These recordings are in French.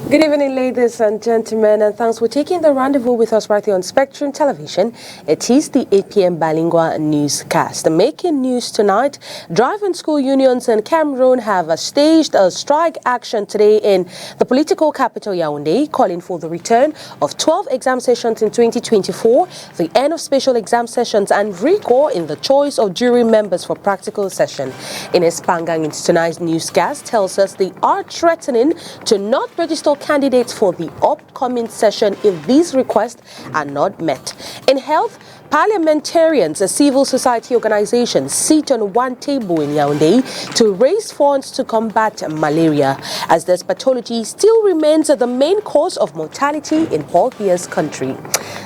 Good evening, ladies and gentlemen, and thanks for taking the rendezvous with us right here on Spectrum Television. It is the 8 p.m. Bilingual newscast. Making news tonight, driving school unions in Cameroon have staged a strike action today in the political capital Yaoundé, calling for the return of 12 exam sessions in 2024, the end of special exam sessions, and recall in the choice of jury members for practical session. Ines Pangang, tonight's newscast, tells us they are threatening to not register candidates for the upcoming session if these requests are not met. In health, parliamentarians and civil society organizations sit on one table in Yaoundé to raise funds to combat malaria, as this pathology still remains the main cause of mortality in Paul-Bia's country.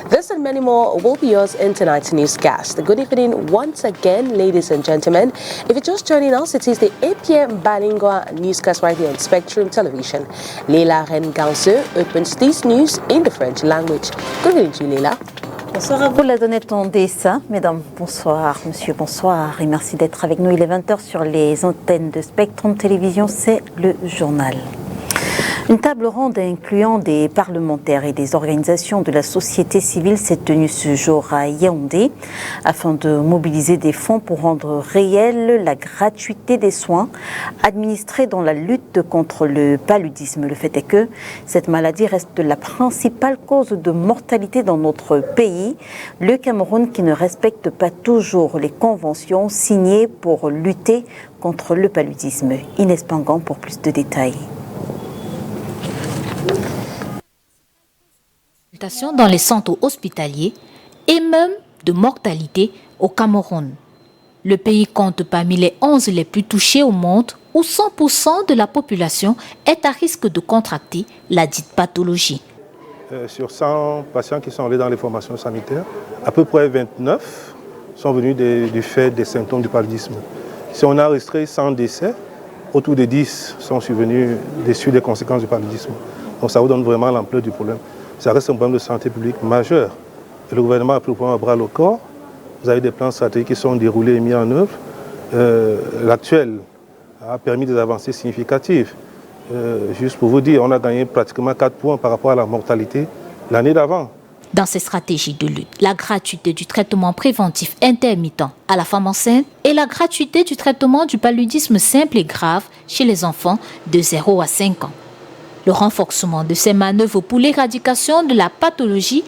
This and many more will be yours in tonight's newscast. Good evening once again, ladies and gentlemen. If you're just joining us, it is the 8 p.m. bilingual newscast right here on Spectrum Television. Leila Renganseux opens these news in the French language. Good evening to you, Leila. Bonsoir à vous, la donnée ton dessin. Mesdames, bonsoir. Monsieur, bonsoir. Et merci d'être avec nous. Il est 20h sur les antennes de Spectrum Télévision. C'est le journal. Une table ronde incluant des parlementaires et des organisations de la société civile s'est tenue ce jour à Yaoundé afin de mobiliser des fonds pour rendre réelle la gratuité des soins administrés dans la lutte contre le paludisme. Le fait est que cette maladie reste la principale cause de mortalité dans notre pays, le Cameroun qui ne respecte pas toujours les conventions signées pour lutter contre le paludisme. Ines Pangang pour plus de détails. Dans les centres hospitaliers et même de mortalité au Cameroun. Le pays compte parmi les 11 les plus touchés au monde où 100% de la population est à risque de contracter la dite pathologie. Sur 100 patients qui sont allés dans les formations sanitaires, à peu près 29 sont venus du fait des symptômes du paludisme. Si on a enregistré 100 décès, autour de 10 sont survenus déçus des conséquences du paludisme. Donc ça vous donne vraiment l'ampleur du problème. Ça reste un problème de santé publique majeur. Et le gouvernement a pris le problème à bras le corps. Vous avez des plans stratégiques qui sont déroulés et mis en œuvre. L'actuel a permis des avancées significatives. Juste pour vous dire, on a gagné pratiquement 4 points par rapport à la mortalité l'année d'avant. Dans ces stratégies de lutte, la gratuité du traitement préventif intermittent à la femme enceinte et la gratuité du traitement du paludisme simple et grave chez les enfants de 0 à 5 ans. Le renforcement de ces manœuvres pour l'éradication de la pathologie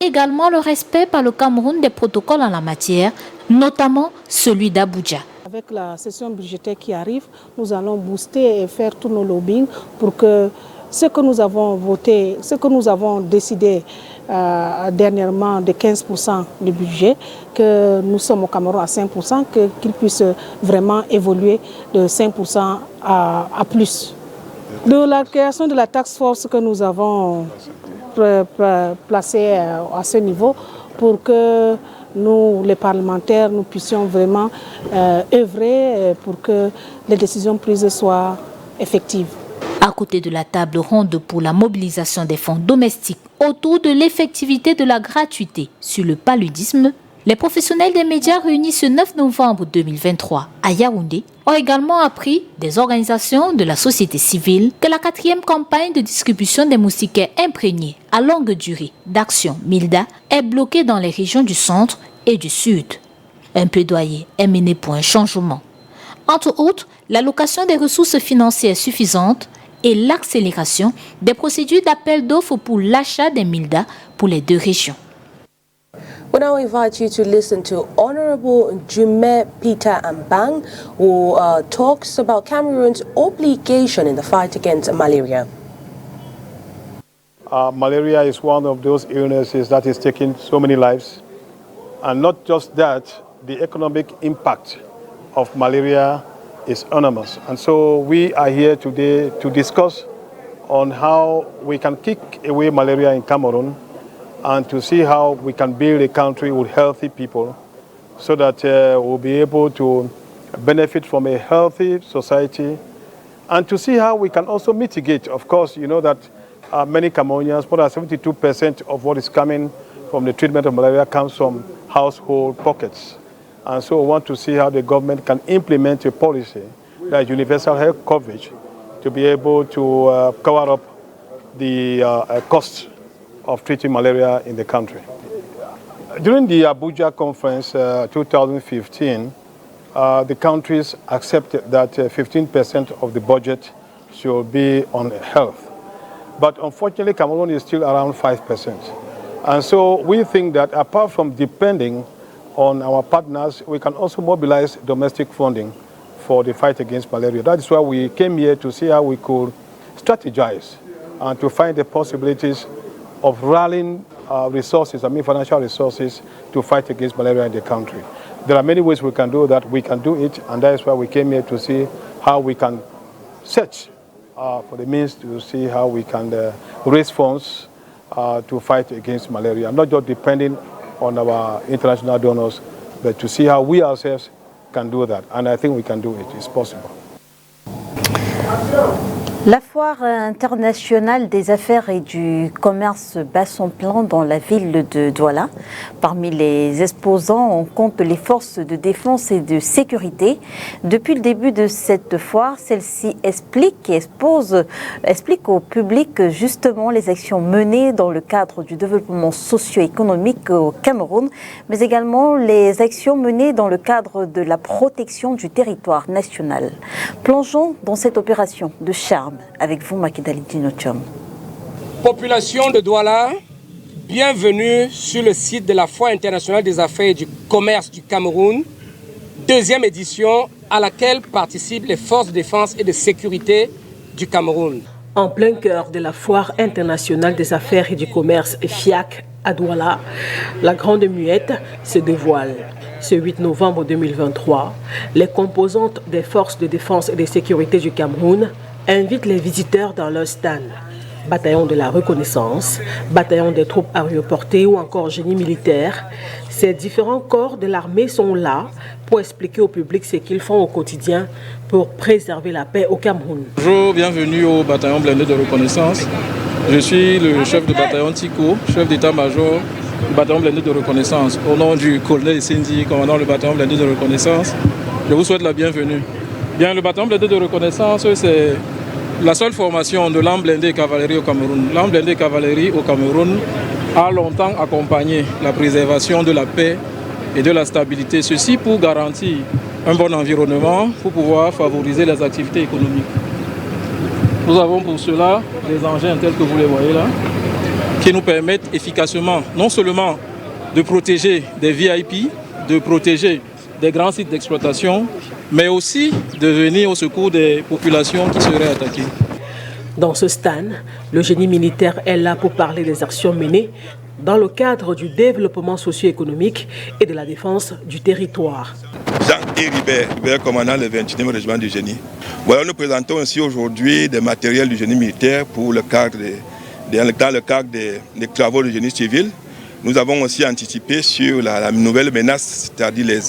également le respect par le Cameroun des protocoles en la matière, notamment celui d'Abuja. Avec la session budgétaire qui arrive, nous allons booster et faire tous nos lobbying pour que ce que nous avons voté, ce que nous avons décidé dernièrement de 15% du budget, que nous sommes au Cameroun à 5%, qu'il puisse vraiment évoluer de 5% à plus. De la création de la task force que nous avons placée à ce niveau pour que nous, les parlementaires, nous puissions vraiment œuvrer pour que les décisions prises soient effectives. À côté de la table ronde pour la mobilisation des fonds domestiques autour de l'effectivité de la gratuité sur le paludisme, les professionnels des médias réunis ce 9 novembre 2023 à Yaoundé ont également appris des organisations de la société civile que la 4e campagne de distribution des moustiquaires imprégnés à longue durée d'Action Milda est bloquée dans les régions du centre et du sud. Un plaidoyer est mené pour un changement. Entre autres, l'allocation des ressources financières suffisantes et l'accélération des procédures d'appel d'offres pour l'achat des Milda pour les 2 régions. We now invite you to listen to Honorable Jume Peter Ambang, who talks about Cameroon's obligation in the fight against malaria. Malaria is one of those illnesses that is taking so many lives. And not just that, the economic impact of malaria is enormous. And so we are here today to discuss on how we can kick away malaria in Cameroon and to see how we can build a country with healthy people so that we'll be able to benefit from a healthy society and to see how we can also mitigate. Of course, you know that many Cameroonians, more than 72% of what is coming from the treatment of malaria comes from household pockets. And so we want to see how the government can implement a policy that is universal health coverage to be able to cover up the costs of treating malaria in the country. During the Abuja conference 2015, the countries accepted that 15% of the budget should be on health. But unfortunately, Cameroon is still around 5%. And so we think that apart from depending on our partners, we can also mobilize domestic funding for the fight against malaria. That is why we came here to see how we could strategize and to find the possibilities of rallying resources, financial resources, to fight against malaria in the country. There are many ways we can do that. We can do it, and that is why we came here to see how we can search for the means to see how we can raise funds to fight against malaria. Not just depending on our international donors, but to see how we ourselves can do that. And I think we can do it. It's possible. La foire internationale des affaires et du commerce bat son plein dans la ville de Douala. Parmi les exposants, on compte les forces de défense et de sécurité. Depuis le début de cette foire, celle-ci explique au public justement les actions menées dans le cadre du développement socio-économique au Cameroun, mais également les actions menées dans le cadre de la protection du territoire national. Plongeons dans cette opération de charme. Avec vous, Makidali Dinotium. Population de Douala, bienvenue sur le site de la Foire internationale des affaires et du commerce du Cameroun, deuxième édition à laquelle participent les forces de défense et de sécurité du Cameroun. En plein cœur de la Foire internationale des affaires et du commerce FIAC à Douala, la Grande Muette se dévoile. Ce 8 novembre 2023, les composantes des forces de défense et de sécurité du Cameroun invitent les visiteurs dans leur stand. Bataillon de la reconnaissance, bataillon des troupes aéroportées ou encore génie militaire, ces différents corps de l'armée sont là pour expliquer au public ce qu'ils font au quotidien pour préserver la paix au Cameroun. Bonjour, bienvenue au bataillon blindé de reconnaissance. Je suis le chef de bataillon Tico, chef d'état-major du bataillon blindé de reconnaissance. Au nom du colonel Sindi, commandant le bataillon blindé de reconnaissance, je vous souhaite la bienvenue. Bien, le bataillon blindé de reconnaissance, c'est la seule formation de l'arme blindée cavalerie au Cameroun. L'arme blindée cavalerie au Cameroun a longtemps accompagné la préservation de la paix et de la stabilité. Ceci pour garantir un bon environnement, pour pouvoir favoriser les activités économiques. Nous avons pour cela des engins tels que vous les voyez là, qui nous permettent efficacement, non seulement de protéger des VIP, de protéger des grands sites d'exploitation, mais aussi de venir au secours des populations qui seraient attaquées. Dans ce stand, le génie militaire est là pour parler des actions menées dans le cadre du développement socio-économique et de la défense du territoire. Jean-Yves Ribert, commandant le 29e régiment du génie. Voilà, nous présentons ici aujourd'hui des matériels du génie militaire pour le cadre dans le cadre des travaux du génie civil. Nous avons aussi anticipé sur la nouvelle menace, c'est-à-dire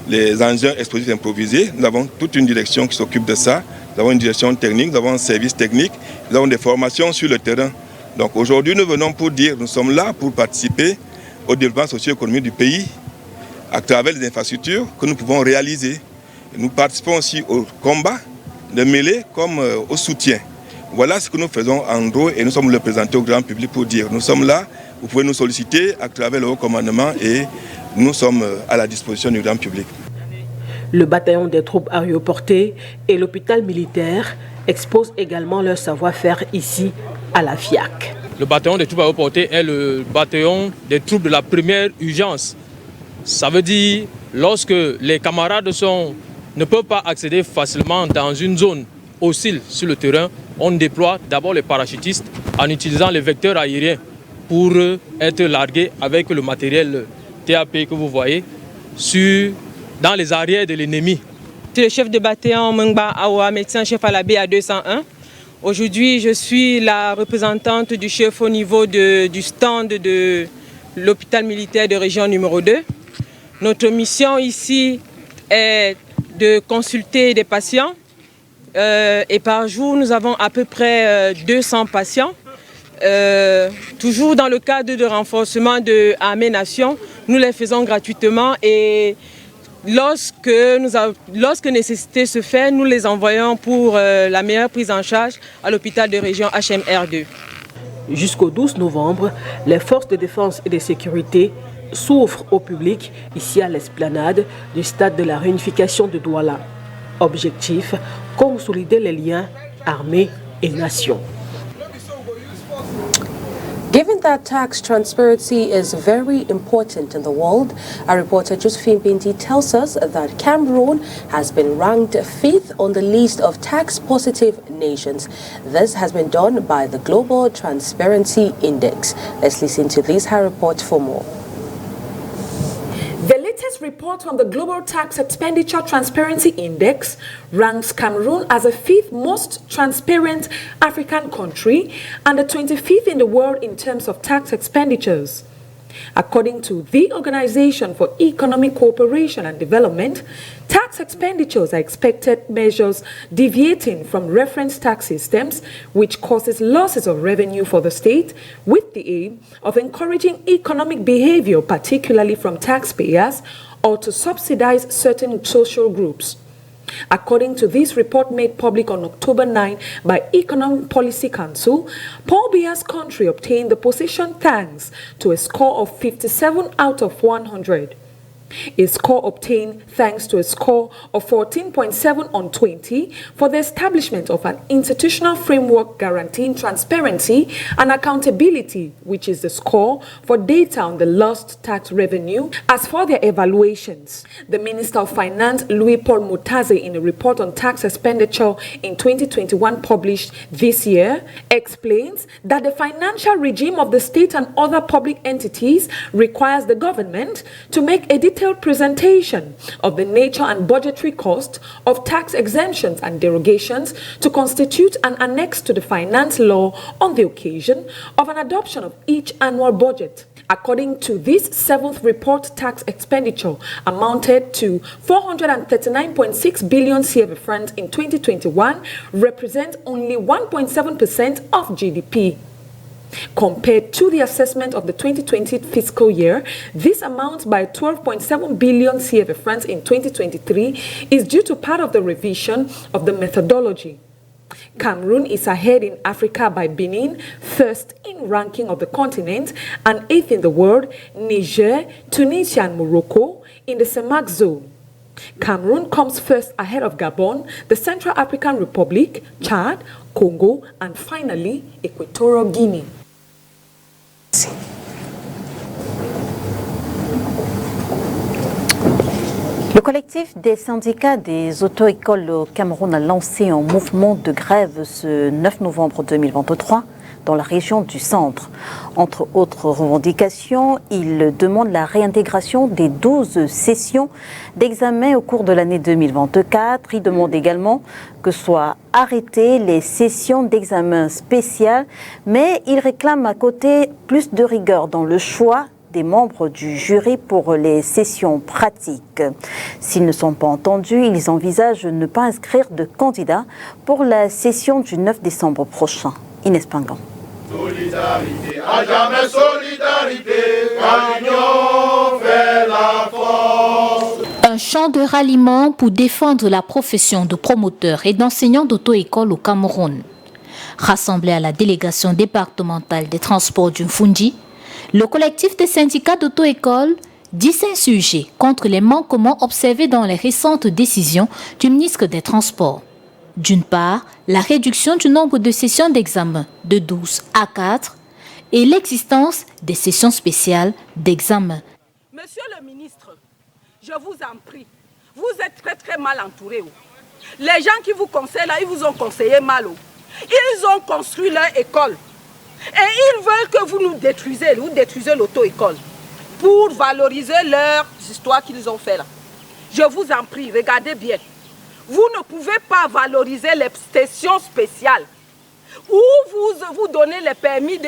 les engins explosifs improvisés. Nous avons toute une direction qui s'occupe de ça. Nous avons une direction technique, nous avons un service technique, nous avons des formations sur le terrain. Donc aujourd'hui, nous venons pour dire, nous sommes là pour participer au développement socio-économique du pays à travers les infrastructures que nous pouvons réaliser. Nous participons aussi au combat de mêlée comme au soutien. Voilà ce que nous faisons en gros et nous sommes le présentés au grand public pour dire, nous sommes là. Vous pouvez nous solliciter à travers le haut commandement et nous sommes à la disposition du grand public. Le bataillon des troupes aéroportées et l'hôpital militaire exposent également leur savoir-faire ici à la FIAC. Le bataillon des troupes aéroportées est le bataillon des troupes de la première urgence. Ça veut dire lorsque les camarades ne peuvent pas accéder facilement dans une zone hostile sur le terrain, on déploie d'abord les parachutistes en utilisant les vecteurs aériens pour être largués avec le matériel TAP que vous voyez dans les arrières de l'ennemi. Je suis le chef de bataillon Mengba Awa, médecin-chef à la BA201. Aujourd'hui, je suis la représentante du chef au niveau du stand de l'hôpital militaire de région numéro 2. Notre mission ici est de consulter des patients et par jour, nous avons à peu près 200 patients. toujours dans le cadre de renforcement de Armée Nation, nous les faisons gratuitement et lorsque nécessité se fait, nous les envoyons pour la meilleure prise en charge à l'hôpital de région HMR2. Jusqu'au 12 novembre, les forces de défense et de sécurité s'ouvrent au public ici à l'esplanade du stade de la réunification de Douala. Objectif, consolider les liens armée et nation. Given that tax transparency is very important in the world, our reporter Josephine Binti tells us that Cameroon has been ranked 5th on the list of tax-positive nations. This has been done by the Global Transparency Index. Let's listen to this her report for more. The latest report from the Global Tax Expenditure Transparency Index ranks Cameroon as the 5th most transparent African country and the 25th in the world in terms of tax expenditures. According to the Organization for Economic Cooperation and Development, tax expenditures are expected measures deviating from reference tax systems, which causes losses of revenue for the state, with the aim of encouraging economic behavior, particularly from taxpayers, or to subsidize certain social groups. According to this report made public on October 9 by Economic Policy Council, Paul Biya's country obtained the position thanks to a score of 57 out of 100. A score obtained thanks to a score of 14.7 on 20 for the establishment of an institutional framework guaranteeing transparency and accountability, which is the score for data on the lost tax revenue as for their evaluations. The Minister of Finance, Louis-Paul Mutaze, in a report on tax expenditure in 2021 published this year, explains that the financial regime of the state and other public entities requires the government to make a detailed presentation of the nature and budgetary cost of tax exemptions and derogations to constitute an annex to the finance law on the occasion of an adoption of each annual budget. According to this 7th report, tax expenditure amounted to 439.6 billion CFA francs in 2021, represents only 1.7% of GDP. Compared to the assessment of the 2020 fiscal year, this amount by 12.7 billion CFA francs in 2023 is due to part of the revision of the methodology. Cameroon is ahead in Africa by Benin, 1st in ranking of the continent, and 8th in the world, Niger, Tunisia and Morocco in the CEMAC zone. Cameroon comes first ahead of Gabon, the Central African Republic, Chad, Congo, and finally, Equatorial Guinea. Le collectif des syndicats des auto-écoles au Cameroun a lancé un mouvement de grève ce 9 novembre 2023 dans la région du centre. Entre autres revendications, il demande la réintégration des 12 sessions d'examen au cours de l'année 2024. Il demande également que soient arrêtées les sessions d'examen spéciales, mais il réclame à côté plus de rigueur dans le choix des membres du jury pour les sessions pratiques. S'ils ne sont pas entendus, ils envisagent de ne pas inscrire de candidats pour la session du 9 décembre prochain. Inès Pingan. Solidarité, à jamais solidarité, car l'union fait la force. Un chant de ralliement pour défendre la profession de promoteur et d'enseignant d'auto-école au Cameroun. Rassemblé à la délégation départementale des transports du Mfundi, le collectif des syndicats d'auto-école dit s'insurger contre les manquements observés dans les récentes décisions du ministre des Transports. D'une part, la réduction du nombre de sessions d'examen de 12 à 4 et l'existence des sessions spéciales d'examen. Monsieur le ministre, je vous en prie, vous êtes très mal entouré. Les gens qui vous conseillent là, ils vous ont conseillé mal. Ils ont construit leur école. Et ils veulent que vous nous détruisez, vous détruisez l'auto-école pour valoriser leurs histoires qu'ils ont fait là. Je vous en prie, regardez bien. Vous ne pouvez pas valoriser les sessions spéciales où vous donnez les permis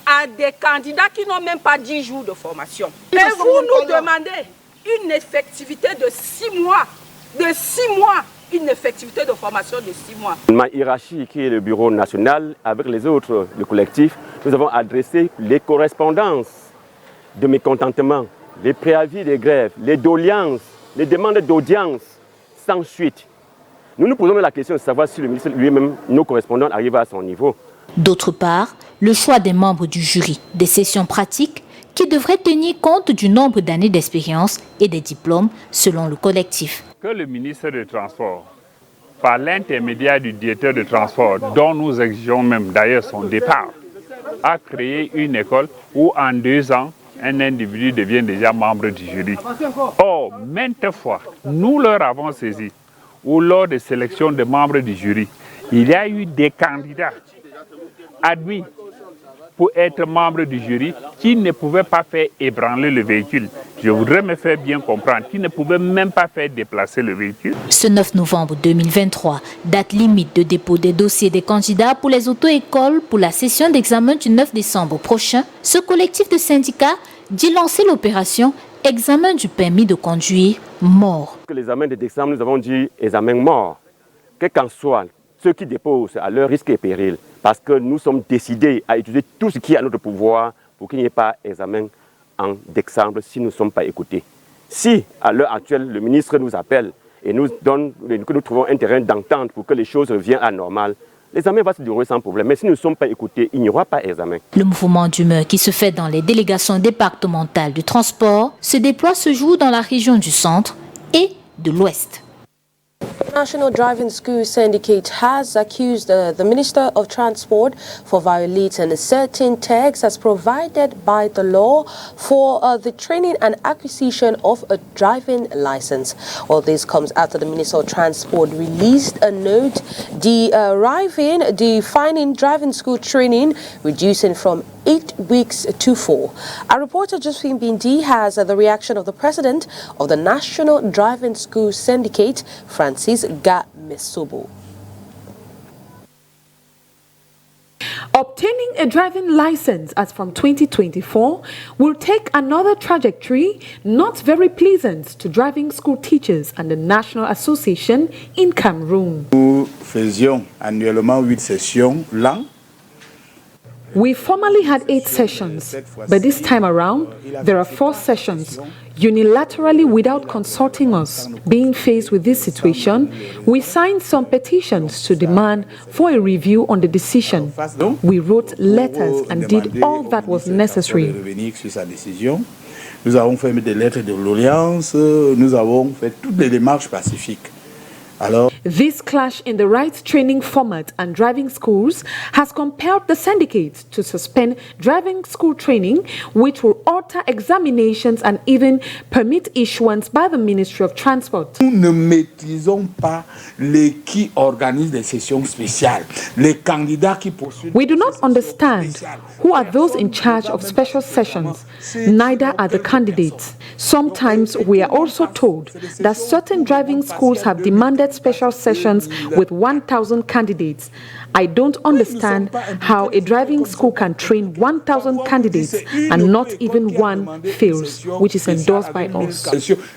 à des candidats qui n'ont même pas 10 jours de formation. Et vous nous demandez une effectivité de 6 mois. De 6 mois. une effectivité de formation de 6 mois. Ma hiérarchie, qui est le bureau national, avec les autres, le collectif, nous avons adressé les correspondances de mécontentement, les préavis des grèves, les doléances, les demandes d'audience, sans suite. Nous nous posons la question de savoir si le ministre lui-même, nos correspondants, arrivent à son niveau. D'autre part, le choix des membres du jury, des sessions pratiques qui devraient tenir compte du nombre d'années d'expérience et des diplômes selon le collectif. Que le ministre des Transports, par l'intermédiaire du directeur de transport, dont nous exigeons même d'ailleurs son départ, a créé une école où en 2 ans, un individu devient déjà membre du jury. Or, maintes fois, nous leur avons saisi, ou lors des sélections de membres du jury, il y a eu des candidats admis pour être membre du jury qui ne pouvaient pas faire ébranler le véhicule. Je voudrais me faire bien comprendre, qui ne pouvaient même pas faire déplacer le véhicule. Ce 9 novembre 2023, date limite de dépôt des dossiers des candidats pour les auto-écoles pour la session d'examen du 9 décembre prochain, ce collectif de syndicats dit lancer l'opération examen du permis de conduire mort. L'examen de décembre, nous avons dit examen mort. Quel qu'en soit, ceux qui déposent à leur risque et péril, parce que nous sommes décidés à utiliser tout ce qui est à notre pouvoir pour qu'il n'y ait pas examen en décembre si nous ne sommes pas écoutés. Si, à l'heure actuelle, le ministre nous appelle et nous donne, que nous trouvons un terrain d'entente pour que les choses reviennent à normal, l'examen va se dérouler sans problème. Mais si nous ne sommes pas écoutés, il n'y aura pas examen. Le mouvement d'humeur qui se fait dans les délégations départementales du transport se déploie ce jour dans la région du centre et de l'ouest. The National Driving School Syndicate has accused the Minister of Transport for violating certain tags as provided by the law for the training and acquisition of a driving license. All this comes after the Minister of Transport released a note defining driving school training, reducing from 8 weeks to 4. Our reporter Josephine Bindi has the reaction of the president of the National Driving School Syndicate, Francis Ga-Mesobo. Obtaining a driving license as from 2024 will take another trajectory not very pleasant to driving school teachers and the National Association in Cameroon. Nous faisions annuellement 8 sessions langues. We formerly had 8 sessions, but this time around, there are 4 sessions, unilaterally without consulting us. Being faced with this situation, we signed some petitions to demand for a review on the decision. We wrote letters and did all that was necessary. Nous avons fait des lettres de doléances, nous avons fait toutes les démarches pacifiques. This clash in the rights training format and driving schools has compelled the syndicate to suspend driving school training, which will alter examinations and even permit issuance by the Ministry of Transport. Nous ne maîtrisons pas les qui organisent des sessions spéciales, les candidats qui poursuivent. We do not understand who are those in charge of special sessions, neither are the candidates. Sometimes we are also told that certain driving schools have demanded special sessions with 1,000 candidates. I don't understand how a driving school can train 1,000 candidates and not even one fails, which is endorsed by us.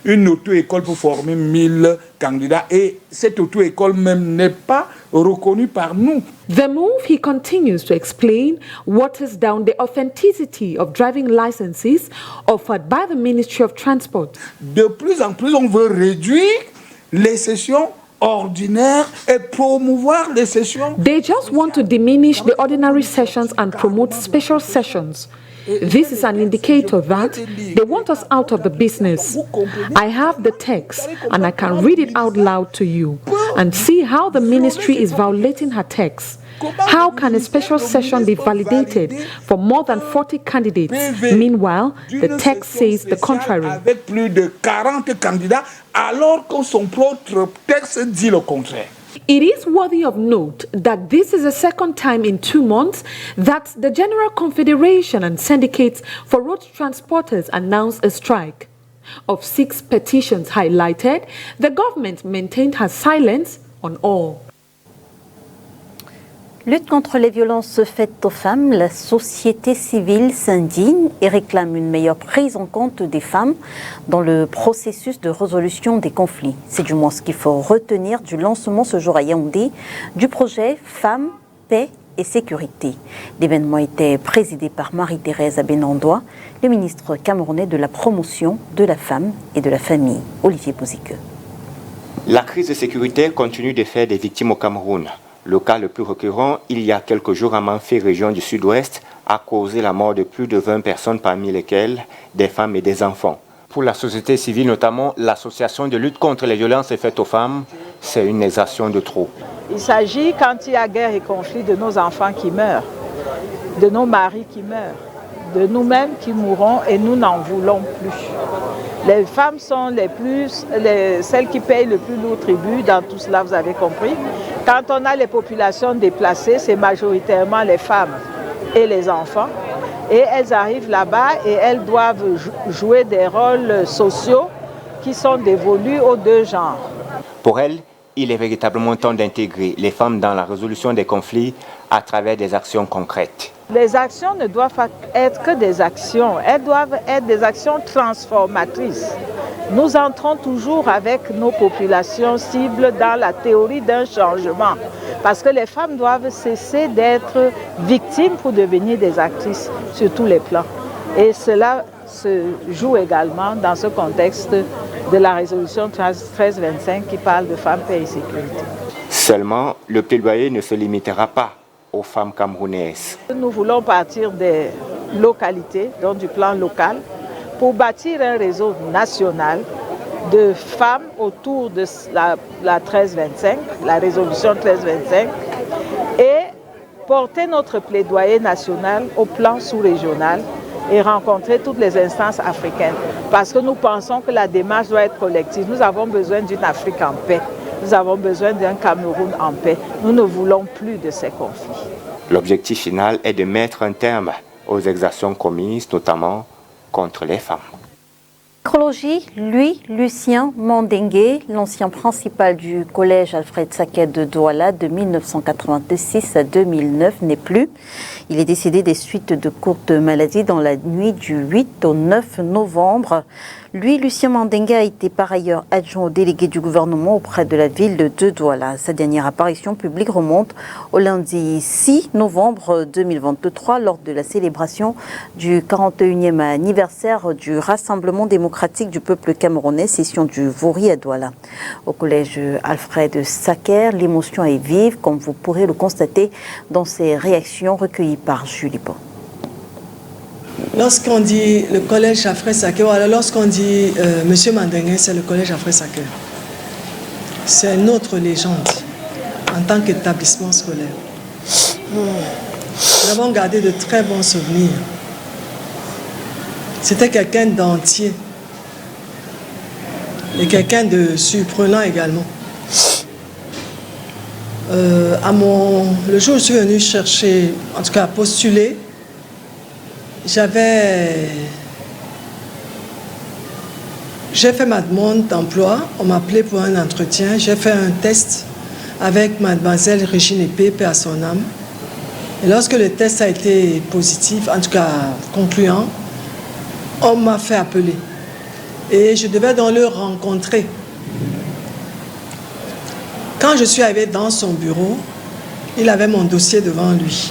Une auto-école pour former 1000 candidats et cette auto-école même n'est pas reconnue par nous. The move, he continues to explain, waters down the authenticity of driving licenses offered by the Ministry of Transport. De plus en plus, on veut réduire les sessions ordinaires et promouvoir les sessions. They just want to diminish the ordinary sessions and promote special sessions. This is an indicator that they want us out of the business. I have the text and I can read it out loud to you and see how the ministry is violating her text. How can a special session be validated for more than 40 candidates? Meanwhile, the text says the contrary. Avec plus de 40 candidats, alors que son propre texte dit le contraire. It is worthy of note that this is the second time in 2 months that the General Confederation and syndicates for road transporters announced a strike. Of 6 petitions highlighted, the government maintained her silence on all. Lutte contre les violences faites aux femmes, la société civile s'indigne et réclame une meilleure prise en compte des femmes dans le processus de résolution des conflits. C'est du moins ce qu'il faut retenir du lancement ce jour à Yaoundé du projet Femmes, Paix et Sécurité. L'événement était présidé par Marie-Thérèse Abenandoa, le ministre camerounais de la promotion de la femme et de la famille, Olivier Bouzike. La crise sécuritaire continue de faire des victimes au Cameroun. Le cas le plus récurrent, il y a quelques jours à Manfé, région du sud-ouest, a causé la mort de plus de 20 personnes, parmi lesquelles des femmes et des enfants. Pour la société civile, notamment l'association de lutte contre les violences faites aux femmes, c'est une exaction de trop. Il s'agit, quand il y a guerre et conflit, de nos enfants qui meurent, de nos maris qui meurent, de nous-mêmes qui mourrons et nous n'en voulons plus. Les femmes sont celles qui payent le plus lourd tribut dans tout cela, vous avez compris. Quand on a les populations déplacées, c'est majoritairement les femmes et les enfants. Et elles arrivent là-bas et elles doivent jouer des rôles sociaux qui sont dévolus aux deux genres. Pour elles, il est véritablement temps d'intégrer les femmes dans la résolution des conflits à travers des actions concrètes. Les actions ne doivent pas être que des actions, elles doivent être des actions transformatrices. Nous entrons toujours avec nos populations cibles dans la théorie d'un changement. Parce que les femmes doivent cesser d'être victimes pour devenir des actrices sur tous les plans. Et cela se joue également dans ce contexte de la résolution 1325 qui parle de femmes, paix et sécurité. Seulement, le plaidoyer ne se limitera pas aux femmes camerounaises. Nous voulons partir des localités, donc du plan local, pour bâtir un réseau national de femmes autour de la 1325, la résolution 1325, et porter notre plaidoyer national au plan sous-régional et rencontrer toutes les instances africaines. Parce que nous pensons que la démarche doit être collective. Nous avons besoin d'une Afrique en paix. Nous avons besoin d'un Cameroun en paix. Nous ne voulons plus de ces conflits. L'objectif final est de mettre un terme aux exactions commises, notamment contre les femmes. Chronologie, lui, Lucien Mandengue, l'ancien principal du collège Alfred Saquet de Douala de 1986 à 2009, n'est plus. Il est décédé des suites de courtes maladies dans la nuit du 8 au 9 novembre. Lui, Lucien Mandengue, a été par ailleurs adjoint au délégué du gouvernement auprès de la ville de Douala. Sa dernière apparition publique remonte au lundi 6 novembre 2023 lors de la célébration du 41e anniversaire du Rassemblement démocratique du peuple camerounais, session du Vori à Douala. Au collège Alfred Saquer, l'émotion est vive, comme vous pourrez le constater dans ces réactions recueillies par Julie Pont. Lorsqu'on dit le collège Alfred Saquer, voilà, lorsqu'on dit Monsieur Mandengue, c'est le collège Alfred Saquer. C'est notre légende en tant qu'établissement scolaire. Nous avons gardé de très bons souvenirs. C'était quelqu'un d'entier et quelqu'un de surprenant également. Le jour où je suis venue chercher, en tout cas postuler, j'ai fait ma demande d'emploi, on m'a appelé pour un entretien, j'ai fait un test avec mademoiselle Régine Épée, paix à son âme. Et lorsque le test a été positif, en tout cas concluant, on m'a fait appeler. Et je devais donc le rencontrer. Quand je suis arrivée dans son bureau, il avait mon dossier devant lui.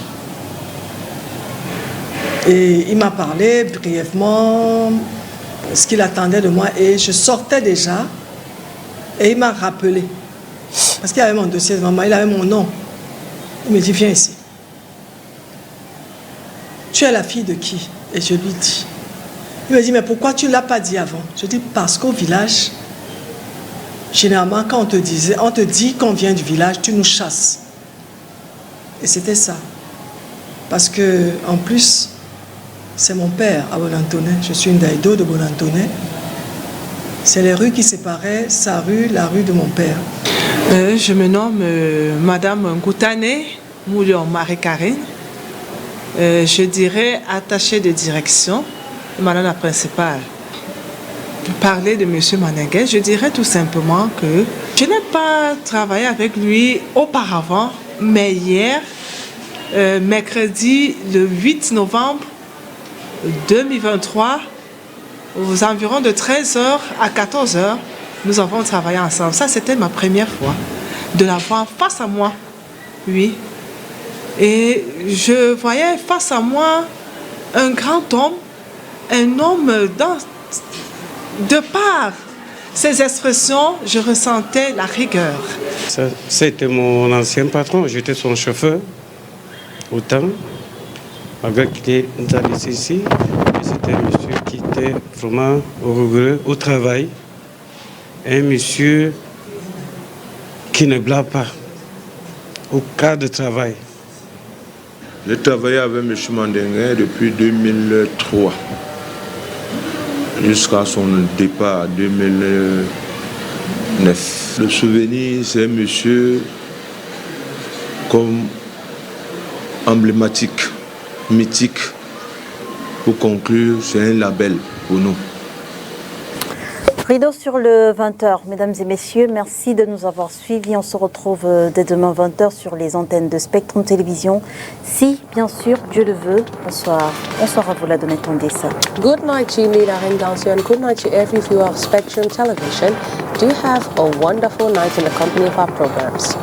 Et il m'a parlé brièvement ce qu'il attendait de moi et je sortais déjà et il m'a rappelé. Parce qu'il avait mon dossier devant moi, il avait mon nom. Il me dit, viens ici. Tu es la fille de qui? Et je lui dis. Il me dit, mais pourquoi tu ne l'as pas dit avant? Je dis, parce qu'au village, généralement, quand on te dit qu'on vient du village, tu nous chasses. Et c'était ça. Parce que, en plus, c'est mon père à Bolantonais. Je suis une daïdo de Bolantonais. C'est les rues qui séparaient sa rue, la rue de mon père. Je me nomme Madame Ngoutane Moulion Marie-Karine. Je dirais attachée de direction de Madame la principale. Parler de M. Mandengue, je dirais tout simplement que je n'ai pas travaillé avec lui auparavant, mais hier, mercredi le 8 novembre 2023, aux environs de 13h à 14h, nous avons travaillé ensemble. Ça, c'était ma première fois de la voir face à moi. Oui. Et je voyais face à moi un grand homme, un homme de par ses expressions, je ressentais la rigueur. C'était mon ancien patron, j'étais son chauffeur au temps, avec qui nous avons laissé ici. C'était un monsieur qui était vraiment rigoureux au travail, un monsieur qui ne blague pas au cas de travail. J'ai travaillé avec M. Mandengue depuis 2003 jusqu'à son départ en 2009. Le souvenir, c'est un monsieur comme emblématique, mythique. Pour conclure, c'est un label pour nous. Rideau sur le 20h, mesdames et messieurs, merci de nous avoir suivis. On se retrouve dès demain 20h sur les antennes de Spectrum Télévision. Si, bien sûr, Dieu le veut. Bonsoir. Bonsoir à vous, la Donnette Ondessa. Good night to you, Nida Hengansio, and good night to every viewer of Spectrum Television. Do have a wonderful night in the company of our programs.